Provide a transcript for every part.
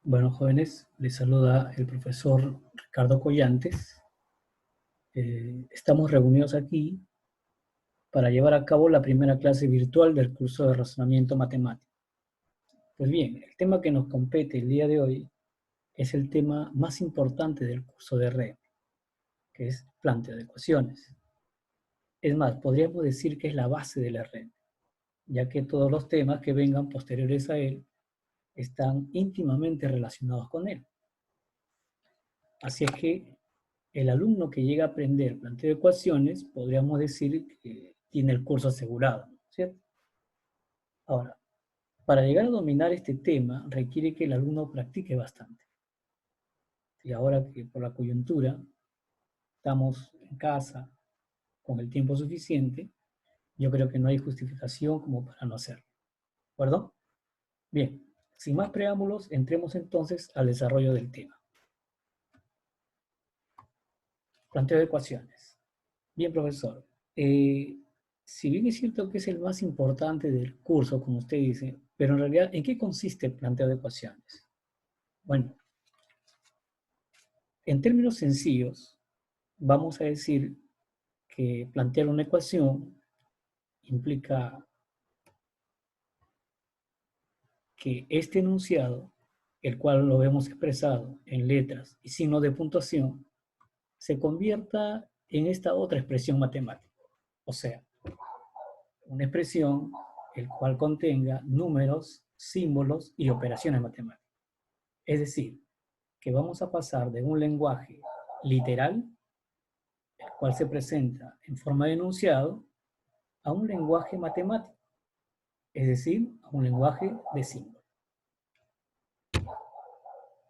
Bueno, jóvenes, les saluda el profesor Ricardo Collantes. Estamos reunidos aquí para llevar a cabo la primera clase virtual del curso de razonamiento matemático. Pues bien, el tema que nos compete el día de hoy es el tema más importante del curso de red, que es planteo de ecuaciones. Es más, podríamos decir que es la base de la red, ya que todos los temas que vengan posteriores a él están íntimamente relacionados con él. Así es que el alumno que llega a aprender planteo de ecuaciones, podríamos decir que tiene el curso asegurado, ¿cierto? Ahora, para llegar a dominar este tema requiere que el alumno practique bastante. Y ahora que por la coyuntura estamos en casa con el tiempo suficiente, yo creo que no hay justificación como para no hacerlo. ¿De acuerdo? Bien, sin más preámbulos, entremos entonces al desarrollo del tema. Planteo de ecuaciones. Bien, profesor. Si bien es cierto que es el más importante del curso, como usted dice, pero en realidad, ¿en qué consiste el planteo de ecuaciones? Bueno, en términos sencillos, vamos a decir que plantear una ecuación implica que este enunciado, el cual lo vemos expresado en letras y signos de puntuación, se convierta en esta otra expresión matemática. O sea, una expresión el cual contenga números, símbolos y operaciones matemáticas. Es decir, que vamos a pasar de un lenguaje literal, el cual se presenta en forma de enunciado, a un lenguaje matemático, es decir, a un lenguaje de símbolos.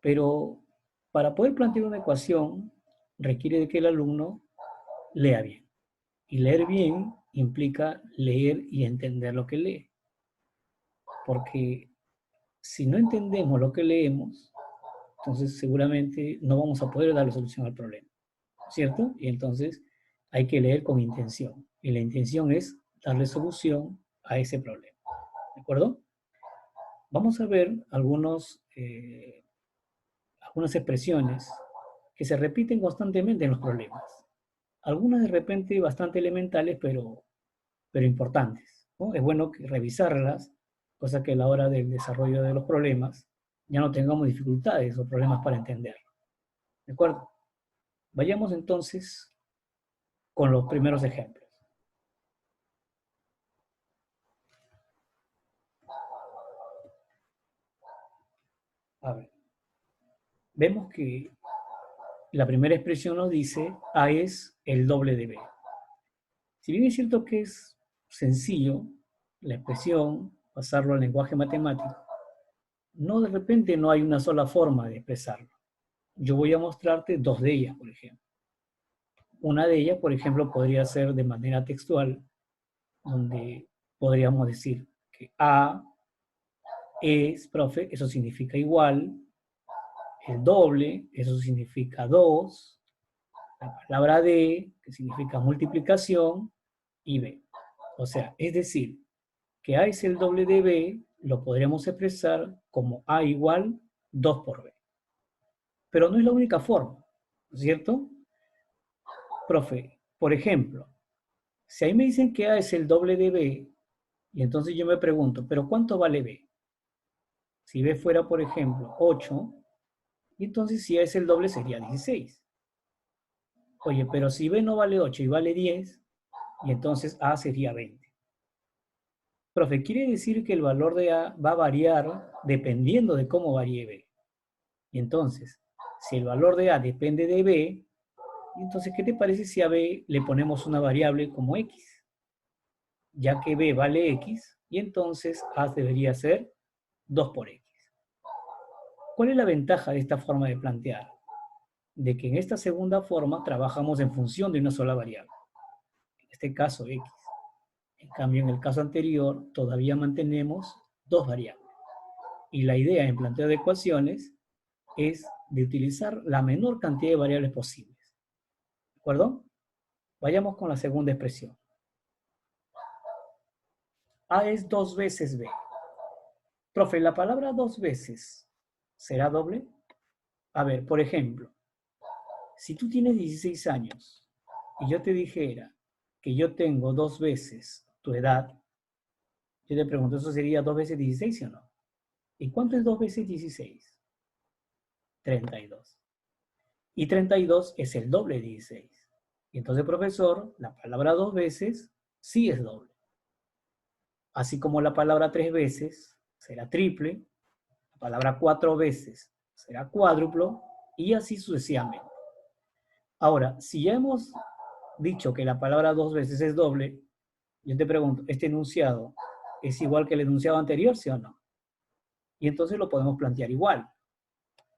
Pero para poder plantear una ecuación requiere de que el alumno lea bien. Y leer bien implica leer y entender lo que lee. Porque si no entendemos lo que leemos, entonces seguramente no vamos a poder darle solución al problema, ¿cierto? Y entonces hay que leer con intención. Y la intención es darle solución a ese problema, ¿de acuerdo? Vamos a ver algunas expresiones que se repiten constantemente en los problemas. Algunas de repente bastante elementales, pero importantes, ¿no? Es bueno revisarlas, cosa que a la hora del desarrollo de los problemas ya no tengamos dificultades o problemas para entender. ¿De acuerdo? Vayamos entonces con los primeros ejemplos. A ver, vemos que la primera expresión nos dice A es el doble de B. Si bien es cierto que es sencillo la expresión, pasarlo al lenguaje matemático, no de repente no hay una sola forma de expresarlo. Yo voy a mostrarte dos de ellas, por ejemplo. Una de ellas, por ejemplo, podría ser de manera textual, donde podríamos decir que A es, profe, eso significa igual, el doble, eso significa 2, la palabra de, que significa multiplicación, y B. O sea, es decir, que A es el doble de B, lo podríamos expresar como A igual 2 por B. Pero no es la única forma, ¿no es cierto? Profe, por ejemplo, si ahí me dicen que A es el doble de B, y entonces yo me pregunto, ¿pero cuánto vale B? Si B fuera, por ejemplo, 8, y entonces si A es el doble sería 16. Oye, pero si B no vale 8 y vale 10, y entonces A sería 20. Profe, quiere decir que el valor de A va a variar dependiendo de cómo varíe B. Y entonces, si el valor de A depende de B, entonces, ¿qué te parece si a B le ponemos una variable como X? Ya que B vale X, y entonces A debería ser 2 por X. ¿Cuál es la ventaja de esta forma de plantear? De que en esta segunda forma trabajamos en función de una sola variable. En este caso, X. En cambio, en el caso anterior, todavía mantenemos dos variables. Y la idea en planteo de ecuaciones es de utilizar la menor cantidad de variables posibles. ¿De acuerdo? Vayamos con la segunda expresión. A es 2 veces B. Profe, la palabra 2 veces, ¿Será doble? A ver, por ejemplo, si tú tienes 16 años y yo te dijera que yo tengo 2 veces tu edad, yo te pregunto, ¿eso sería 2 veces 16 o no? ¿Y cuánto es 2 veces 16? 32. Y 32 es el doble de 16. Y entonces, profesor, la palabra 2 veces sí es doble. Así como la palabra 3 veces será triple, la palabra 4 veces será cuádruplo y así sucesivamente. Ahora, si ya hemos dicho que la palabra 2 veces es doble, yo te pregunto, ¿este enunciado es igual que el enunciado anterior, sí o no? Y entonces lo podemos plantear igual.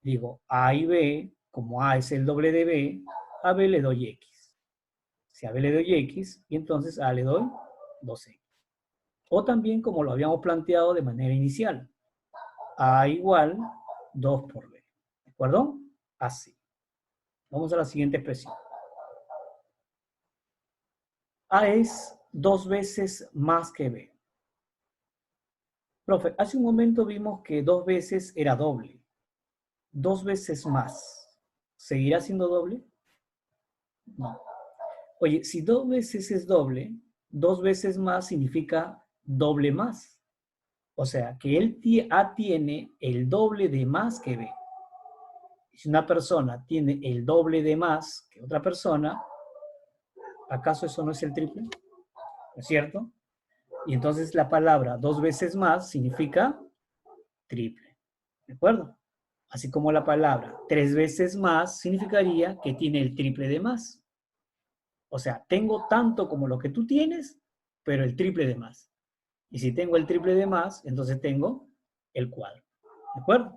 Digo, A y B, como A es el doble de B, a B le doy X. Si a B le doy X, y entonces a le doy 2X. O también como lo habíamos planteado de manera inicial, A igual 2 por B. ¿De acuerdo? Así. Vamos a la siguiente expresión. A es 2 veces más que B. Profe, hace un momento vimos que 2 veces era doble. 2 veces más. ¿Seguirá siendo doble? No. Oye, si 2 veces es doble, 2 veces más significa doble más. O sea, que A tiene el doble de más que B. Si una persona tiene el doble de más que otra persona, ¿acaso eso no es el triple? ¿No es cierto? Y entonces la palabra 2 veces más significa triple. ¿De acuerdo? Así como la palabra 3 veces más significaría que tiene el triple de más. O sea, tengo tanto como lo que tú tienes, pero el triple de más. Y si tengo el triple de más, entonces tengo el cuadro. ¿De acuerdo?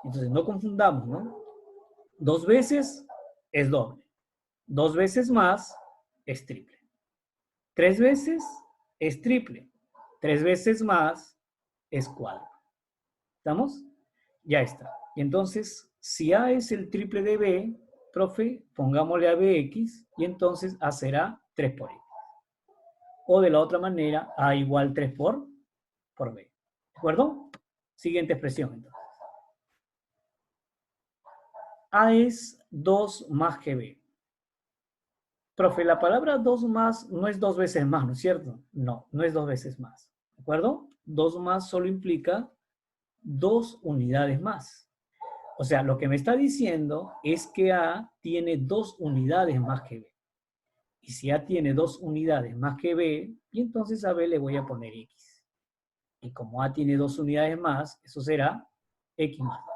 Entonces no confundamos, ¿no? 2 veces es doble. 2 veces más es triple. 3 veces es triple. 3 veces más es cuádruple. ¿Estamos? Ya está. Y entonces, si A es el triple de B, profe, pongámosle a BX y entonces A será 3 por X. O de la otra manera, A igual 3 por B. ¿De acuerdo? Siguiente expresión entonces. A es 2 más que B. Profe, la palabra 2 más no es 2 veces más, ¿no es cierto? No, no es 2 veces más. ¿De acuerdo? 2 más solo implica 2 unidades más. O sea, lo que me está diciendo es que A tiene 2 unidades más que B. Y si A tiene 2 unidades más que B, y entonces a B le voy a poner X. Y como A tiene 2 unidades más, eso será X más 2.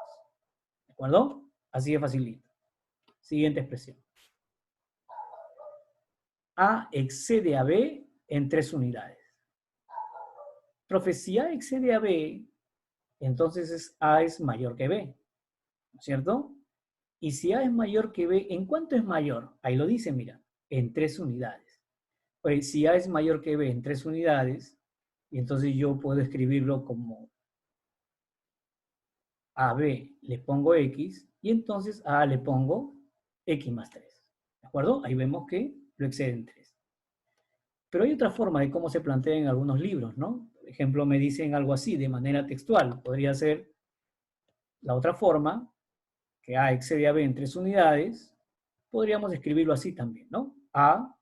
¿De acuerdo? Así de facilito. Siguiente expresión. A excede a B en 3 unidades. Profe, si A excede a B, entonces A es mayor que B, ¿no es cierto? Y si A es mayor que B, ¿en cuánto es mayor? Ahí lo dice, mira, en 3 unidades. Pues si A es mayor que B en 3 unidades, y entonces yo puedo escribirlo como a B le pongo X, y entonces a le pongo X más 3. ¿De acuerdo? Ahí vemos que lo excede en 3. Pero hay otra forma de cómo se plantea en algunos libros, ¿no? Por ejemplo, me dicen algo así, de manera textual. Podría ser la otra forma, que A excede a B en 3 unidades. Podríamos escribirlo así también, ¿no? A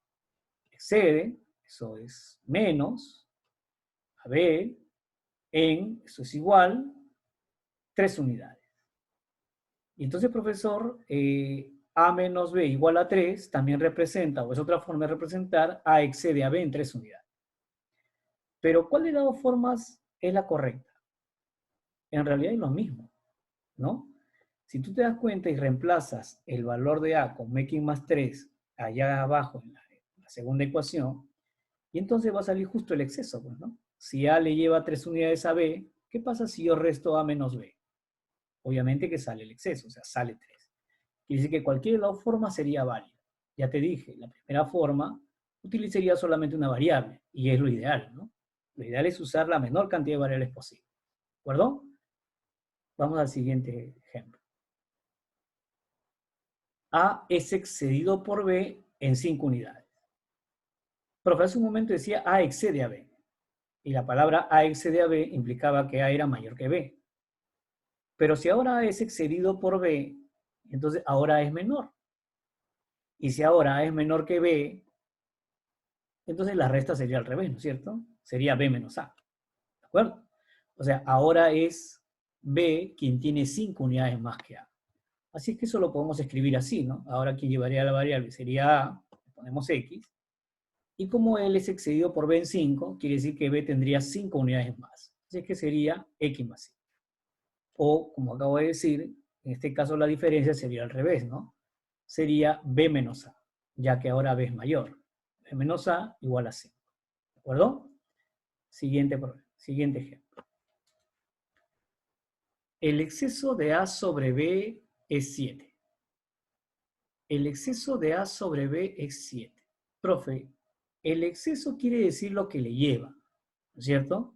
excede, eso es menos, a B en, eso es igual, 3 unidades. Y entonces, profesor, A menos B igual a 3 también representa, o es otra forma de representar, A excede a B en 3 unidades. Pero ¿cuál de las dos formas es la correcta? En realidad es lo mismo, ¿no? Si tú te das cuenta y reemplazas el valor de A con X más 3 allá abajo en la segunda ecuación, y entonces va a salir justo el exceso, pues, ¿no? Si A le lleva 3 unidades a B, ¿qué pasa si yo resto A menos B? Obviamente que sale el exceso, o sea, sale 3. Quiere decir que cualquiera de las dos formas sería válida. Ya te dije, la primera forma utilizaría solamente una variable, y es lo ideal, ¿no? Lo ideal es usar la menor cantidad de variables posible. ¿De acuerdo? Vamos al siguiente ejemplo. A es excedido por B en 5 unidades. Profe, hace un momento decía A excede a B. Y la palabra A excede a B implicaba que A era mayor que B. Pero si ahora A es excedido por B, entonces ahora A es menor. Y si ahora A es menor que B, entonces la resta sería al revés, ¿no es cierto? Sería B menos A. ¿De acuerdo? O sea, ahora es B quien tiene 5 unidades más que A. Así es que eso lo podemos escribir así, ¿no? Ahora quien llevaría la variable sería A, le ponemos X, y como L es excedido por B en 5, quiere decir que B tendría 5 unidades más. Así es que sería X más 5. O, como acabo de decir, en este caso la diferencia sería al revés, ¿no? Sería B menos A, ya que ahora B es mayor. B menos A igual a 5. ¿De acuerdo? Siguiente ejemplo. El exceso de A sobre B es 7. El exceso de A sobre B es 7. Profe, el exceso quiere decir lo que le lleva, ¿no es cierto?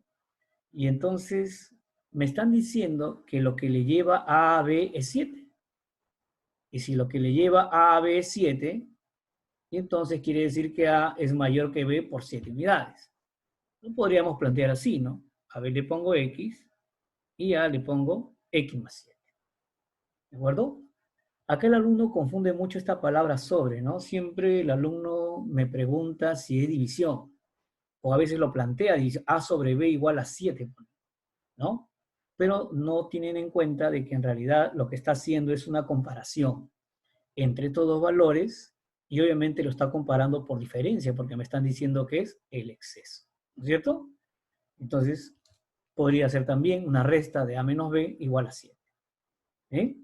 Y entonces me están diciendo que lo que le lleva A a B es 7. Y si lo que le lleva A a B es 7, entonces quiere decir que A es mayor que B por 7 unidades. Lo podríamos plantear así, ¿no? A B le pongo X y A le pongo X más 7. ¿De acuerdo? Acá el alumno confunde mucho esta palabra sobre, ¿no? Siempre el alumno me pregunta si es división. O a veces lo plantea, dice A sobre B igual a 7, ¿no? Pero no tienen en cuenta de que en realidad lo que está haciendo es una comparación entre estos dos valores y obviamente lo está comparando por diferencia porque me están diciendo que es el exceso, ¿no es cierto? Entonces, podría ser también una resta de A menos B igual a 7. ¿Eh?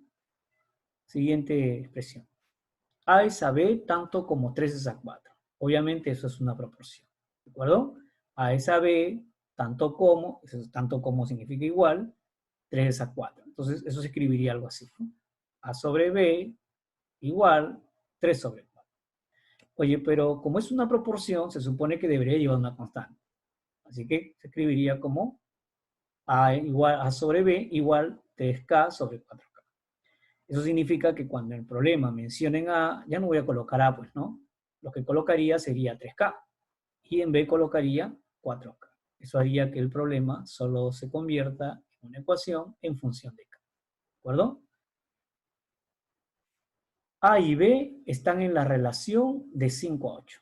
Siguiente expresión. A es a B tanto como 3 es a 4. Obviamente eso es una proporción. ¿De acuerdo? A es a B tanto como, eso es tanto como significa igual, 3 es a 4. Entonces eso se escribiría algo así, ¿no? A sobre B igual 3 sobre 4. Oye, pero como es una proporción, se supone que debería llevar una constante. Así que se escribiría como A sobre B igual 3K sobre 4K. Eso significa que cuando en el problema mencionen A, ya no voy a colocar A, pues, ¿no? Lo que colocaría sería 3K y en B colocaría 4K. Eso haría que el problema solo se convierta en una ecuación en función de K. ¿De acuerdo? A y B están en la relación de 5 a 8.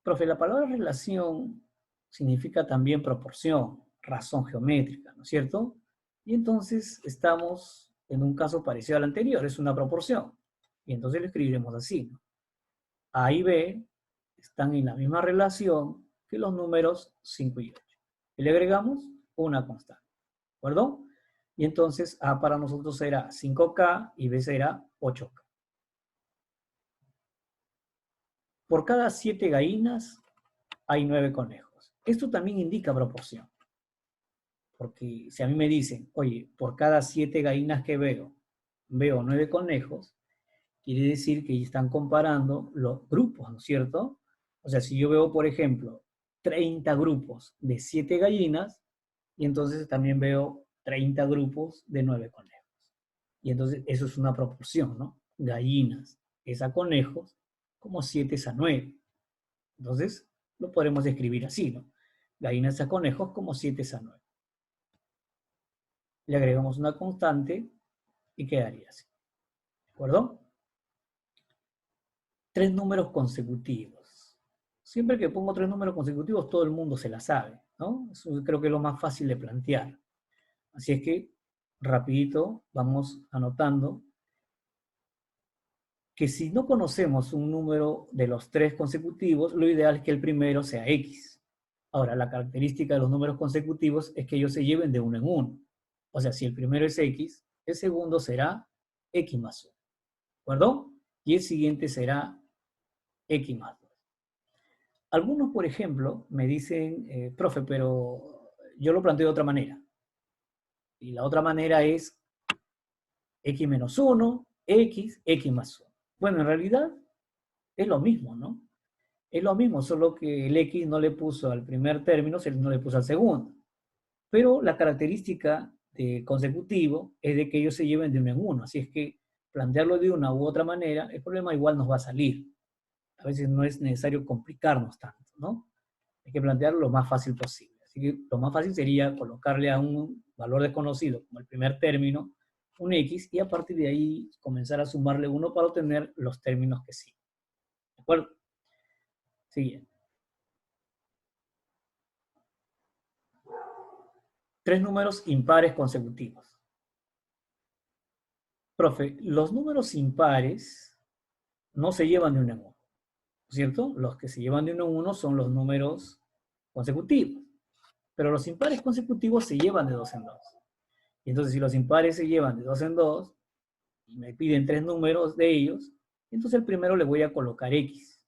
Profe, la palabra relación significa también proporción, razón geométrica, ¿no es cierto? Y entonces estamos en un caso parecido al anterior, es una proporción. Y entonces lo escribiremos así, ¿no? A y B están en la misma relación que los números 5 y 8. Y le agregamos una constante, ¿de acuerdo? Y entonces A para nosotros será 5K y B será 8K. Por cada 7 gallinas hay 9 conejos. Esto también indica proporción. Porque si a mí me dicen, oye, por cada 7 gallinas que veo 9 conejos, quiere decir que están comparando los grupos, ¿no es cierto? O sea, si yo veo, por ejemplo, 30 grupos de 7 gallinas, y entonces también veo 30 grupos de 9 conejos. Y entonces eso es una proporción, ¿no? Gallinas es a conejos, como 7 es a 9. Entonces, lo podremos escribir así, ¿no? Gallinas a conejos como 7 es a 9. Le agregamos una constante y quedaría así. ¿De acuerdo? 3 números consecutivos. Siempre que pongo 3 números consecutivos, todo el mundo se la sabe, ¿no? Eso creo que es lo más fácil de plantear. Así es que, rapidito, vamos anotando que si no conocemos un número de los 3 consecutivos, lo ideal es que el primero sea X. Ahora, la característica de los números consecutivos es que ellos se lleven de uno en uno. O sea, si el primero es X, el segundo será X más 1. ¿De acuerdo? Y el siguiente será X más 2. Algunos, por ejemplo, me dicen, profe, pero yo lo planteo de otra manera. Y la otra manera es X menos 1, X más 1. Bueno, en realidad es lo mismo, ¿no? Es lo mismo, solo que el X no le puso al primer término, no le puso al segundo. Pero la característica de consecutivo es de que ellos se lleven de uno en uno. Así es que plantearlo de una u otra manera, el problema igual nos va a salir. A veces no es necesario complicarnos tanto, ¿no? Hay que plantearlo lo más fácil posible. Así Así que lo más fácil sería colocarle a un valor desconocido, como el primer término, un X, y a partir de ahí comenzar a sumarle 1 para obtener los términos que siguen. ¿De acuerdo? Siguiente. 3 números impares consecutivos. Profe, los números impares no se llevan de uno en uno, ¿cierto? Los que se llevan de uno en uno son los números consecutivos, pero los impares consecutivos se llevan de dos en dos. Y entonces, si los impares se llevan de dos en dos, y me piden 3 números de ellos, entonces el primero le voy a colocar X.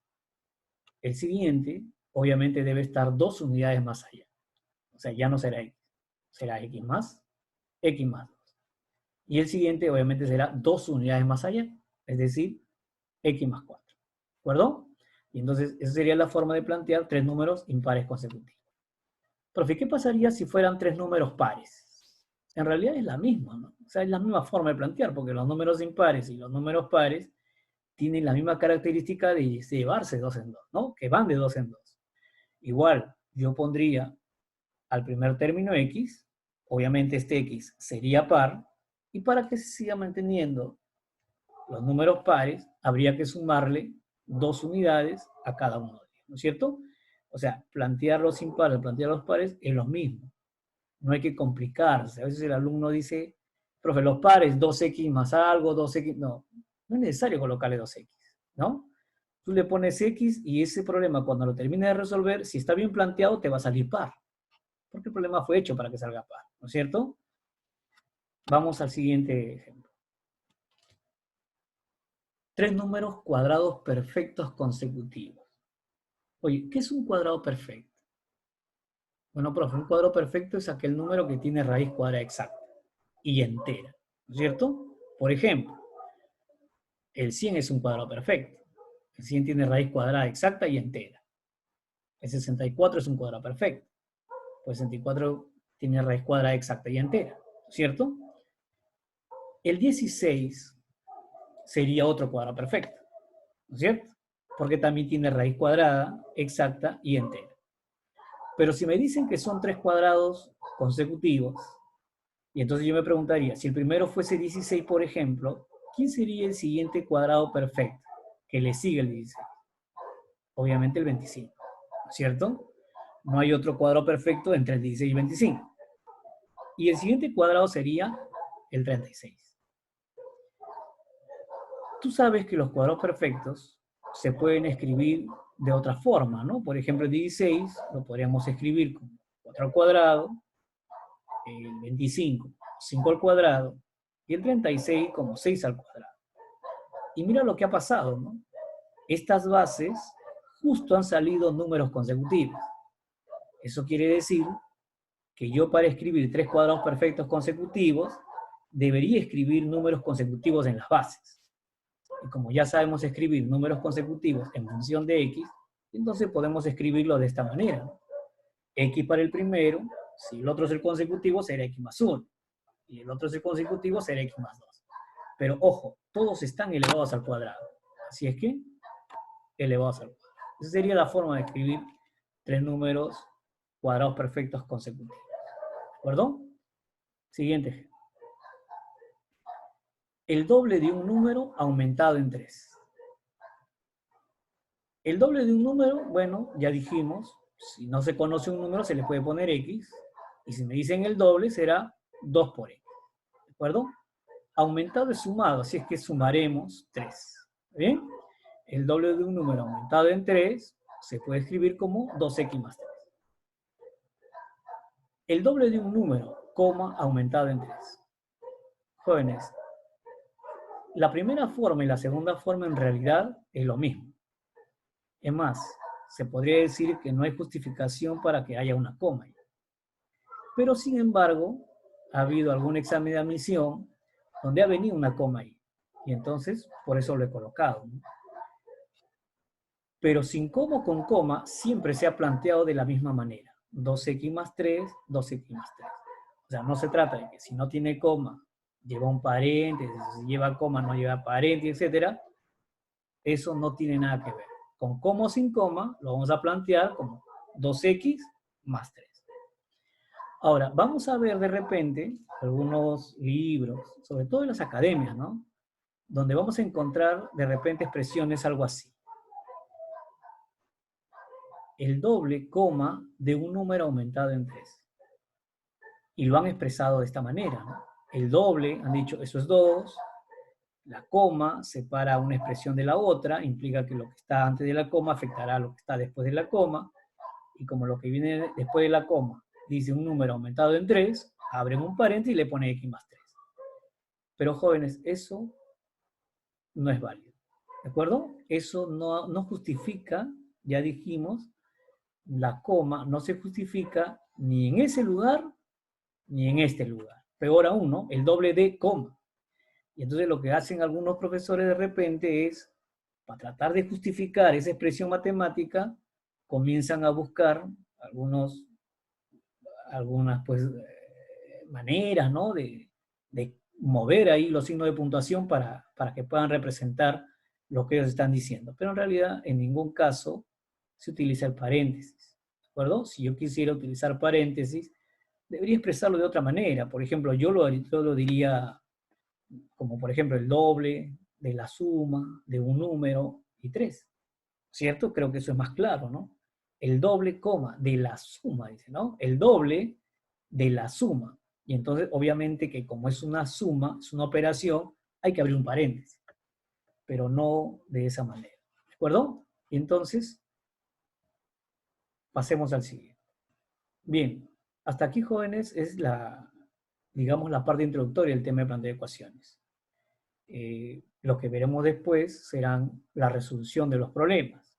El siguiente, obviamente, debe estar 2 unidades más allá. O sea, ya no será X, será X más 2. Y el siguiente, obviamente, será 2 unidades más allá, es decir, X más 4. ¿De acuerdo? Y entonces, esa sería la forma de plantear 3 números impares consecutivos. Profe, ¿qué pasaría si fueran 3 números pares? En realidad es la misma, ¿no? O sea, es la misma forma de plantear, porque los números impares y los números pares tienen la misma característica de llevarse 2 en 2, ¿no? Que van de 2 en 2. Igual, yo pondría al primer término X, obviamente este X sería par, y para que se siga manteniendo los números pares, habría que sumarle 2 unidades a cada uno de ellos, ¿no es cierto? O sea, plantear los impares, plantear los pares es lo mismo. No hay que complicarse. A veces el alumno dice, profe, los pares, 2x más algo, 2x, no es necesario colocarle 2x, ¿no? Tú le pones x y ese problema cuando lo termines de resolver, si está bien planteado, te va a salir par. Porque el problema fue hecho para que salga par, ¿no es cierto? Vamos al siguiente ejemplo. 3 números cuadrados perfectos consecutivos. Oye, ¿qué es un cuadrado perfecto? Bueno, profe, un cuadrado perfecto es aquel número que tiene raíz cuadrada exacta y entera, ¿no es cierto? Por ejemplo, el 100 es un cuadrado perfecto. El 100 tiene raíz cuadrada exacta y entera. El 64 es un cuadrado perfecto. Pues 64 tiene raíz cuadrada exacta y entera, ¿cierto? El 16 sería otro cuadrado perfecto, ¿no es cierto? Porque también tiene raíz cuadrada exacta y entera. Pero si me dicen que son 3 cuadrados consecutivos, y entonces yo me preguntaría, si el primero fuese 16, por ejemplo, ¿quién sería el siguiente cuadrado perfecto que le sigue el 16? Obviamente el 25, ¿cierto? No hay otro cuadrado perfecto entre el 16 y el 25. Y el siguiente cuadrado sería el 36. Tú sabes que los cuadrados perfectos se pueden escribir de otra forma, ¿no? Por ejemplo, el 16 lo podríamos escribir como 4 al cuadrado, el 25 5 al cuadrado y el 36 como 6 al cuadrado. Y mira lo que ha pasado, ¿no? Estas bases justo han salido números consecutivos. Eso quiere decir que yo para escribir 3 cuadrados perfectos consecutivos debería escribir números consecutivos en las bases. Y como ya sabemos escribir números consecutivos en función de x, entonces podemos escribirlo de esta manera, ¿no? X para el primero, si el otro es el consecutivo, será x más 1. Y el otro es el consecutivo, será x más 2. Pero ojo, todos están elevados al cuadrado. Así es que, elevados al cuadrado. Esa sería la forma de escribir 3 números cuadrados perfectos consecutivos. ¿De acuerdo? Siguiente ejemplo. El doble de un número aumentado en 3. El doble de un número, bueno, ya dijimos, si no se conoce un número se le puede poner x, y si me dicen el doble será 2 por x, ¿de acuerdo? Aumentado es sumado, así es que sumaremos 3, ¿bien? El doble de un número aumentado en 3 se puede escribir como 2x más 3. El doble de un número, coma, aumentado en 3. Jóvenes, la primera forma y la segunda forma en realidad es lo mismo. Es más, se podría decir que no hay justificación para que haya una coma. Pero sin embargo, ha habido algún examen de admisión donde ha venido una coma ahí. Y entonces, por eso lo he colocado, ¿no? Pero sin coma o con coma, siempre se ha planteado de la misma manera. 2x más 3, 2x más 3. O sea, no se trata de que si no tiene coma, lleva un paréntesis, si lleva coma, no lleva paréntesis, etc. Eso no tiene nada que ver. Con coma o sin coma, lo vamos a plantear como 2x más 3. Ahora, vamos a ver de repente algunos libros, sobre todo en las academias, ¿no? Donde vamos a encontrar de repente expresiones algo así. El doble coma de un número aumentado en 3. Y lo han expresado de esta manera, ¿no? El doble, han dicho, eso es 2. La coma separa una expresión de la otra, implica que lo que está antes de la coma afectará a lo que está después de la coma, y como lo que viene después de la coma dice un número aumentado en 3, abren un paréntesis y le pone x más 3. Pero jóvenes, eso no es válido, ¿de acuerdo? Eso no justifica, ya dijimos, la coma no se justifica ni en ese lugar ni en este lugar. Peor aún, ¿no? El doble de coma. Y entonces lo que hacen algunos profesores de repente es, para tratar de justificar esa expresión matemática, comienzan a buscar algunas pues, maneras, ¿no? De mover ahí los signos de puntuación para que puedan representar lo que ellos están diciendo. Pero en realidad, en ningún caso se utiliza el paréntesis, ¿de acuerdo? Si yo quisiera utilizar paréntesis, debería expresarlo de otra manera. Por ejemplo, yo lo diría como, por ejemplo, el doble de la suma de un número y 3, ¿cierto? Creo que eso es más claro, ¿no? El doble, coma, de la suma, dice, ¿no? El doble de la suma. Y entonces, obviamente que como es una suma, es una operación, hay que abrir un paréntesis, pero no de esa manera, ¿de acuerdo? Y entonces, pasemos al siguiente. Bien, hasta aquí, jóvenes, es digamos, la parte introductoria del tema de planteo de ecuaciones. Lo que veremos después serán la resolución de los problemas.